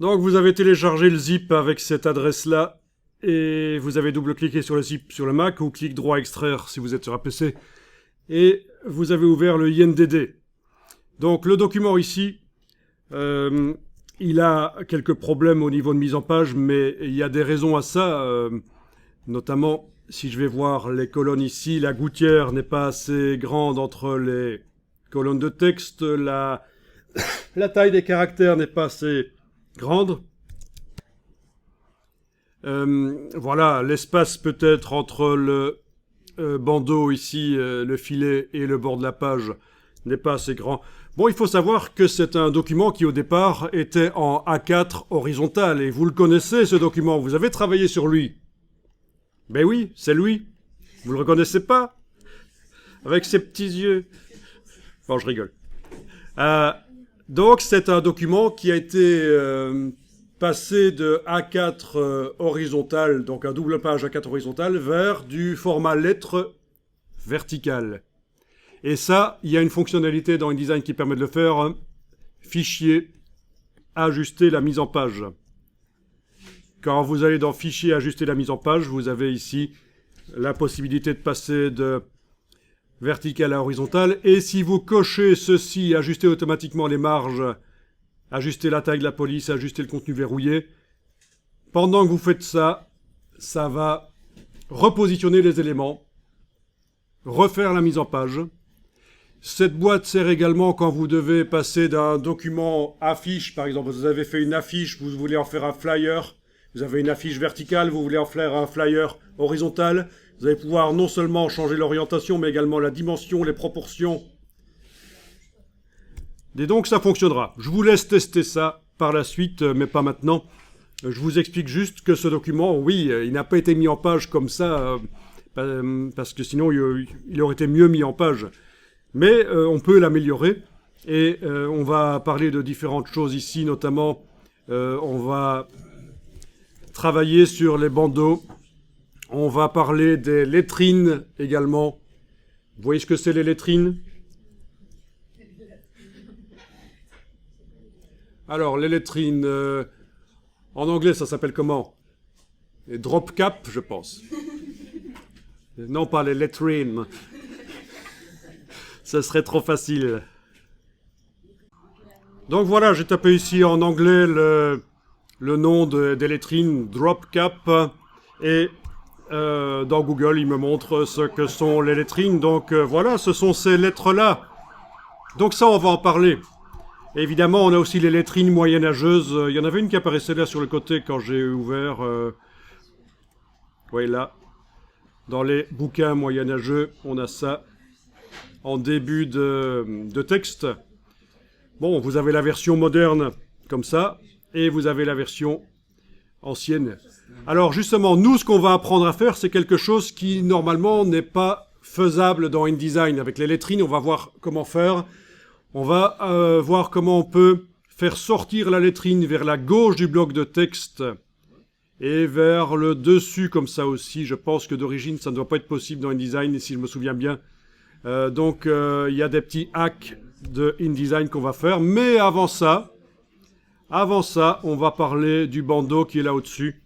Donc vous avez téléchargé le zip avec cette adresse-là et vous avez double-cliqué sur le zip sur le Mac ou clic droit extraire si vous êtes sur un PC et vous avez ouvert le INDD. Donc le document ici, il a quelques problèmes au niveau de mise en page, mais il y a des raisons à ça, notamment si je vais voir les colonnes ici, la gouttière n'est pas assez grande entre les colonnes de texte, la taille des caractères n'est pas assez grande. Voilà, l'espace peut-être entre le bandeau ici, le filet et le bord de la page n'est pas assez grand. Bon, il faut savoir que c'est un document qui au départ était en A4 horizontal et vous le connaissez ce document, vous avez travaillé sur lui. Ben oui, c'est lui. Vous le reconnaissez pas? Avec ses petits yeux. Bon, je rigole. Donc c'est un document qui a été passé de A4 horizontal, donc un double page A4 horizontal, vers du format lettre verticale. Et ça, il y a une fonctionnalité dans InDesign qui permet de le faire. Fichier, ajuster la mise en page. Quand vous allez dans Fichier, ajuster la mise en page, vous avez ici la possibilité de passer de verticale à horizontale. Et si vous cochez ceci, ajuster automatiquement les marges, ajuster la taille de la police, ajuster le contenu verrouillé, pendant que vous faites ça, ça va repositionner les éléments, refaire la mise en page. Cette boîte sert également quand vous devez passer d'un document affiche, par exemple, vous avez fait une affiche, vous voulez en faire un flyer, vous avez une affiche verticale, vous voulez en faire un flyer horizontal, vous allez pouvoir non seulement changer l'orientation, mais également la dimension, les proportions. Et donc ça fonctionnera. Je vous laisse tester ça par la suite, mais pas maintenant. Je vous explique juste que ce document, oui, il n'a pas été mis en page comme ça, parce que sinon il aurait été mieux mis en page. Mais on peut l'améliorer et on va parler de différentes choses ici, notamment on va travailler sur les bandeaux, on va parler des lettrines également. Vous voyez ce que c'est les lettrines? Alors les lettrines, en anglais ça s'appelle comment? Les drop cap, je pense. Non, pas les lettrines. Ça serait trop facile. Donc voilà, j'ai tapé ici en anglais le nom des lettrines, drop cap, et dans Google, il me montre ce que sont les lettrines. Donc voilà, ce sont ces lettres-là. Donc ça, on va en parler. Et évidemment, on a aussi les lettrines moyenâgeuses. Il y en avait une qui apparaissait là sur le côté quand j'ai ouvert. Oui, là. Dans les bouquins moyenâgeux, on a ça en début de texte. Bon, vous avez la version moderne comme ça, et vous avez la version ancienne. Alors justement, nous, ce qu'on va apprendre à faire, c'est quelque chose qui, normalement, n'est pas faisable dans InDesign. Avec les lettrines, on va voir comment faire. On va voir comment on peut faire sortir la lettrine vers la gauche du bloc de texte et vers le dessus, comme ça aussi. Je pense que d'origine, ça ne doit pas être possible dans InDesign, si je me souviens bien. Donc, il y a des petits hacks de InDesign qu'on va faire. Mais avant ça, on va parler du bandeau qui est là au-dessus.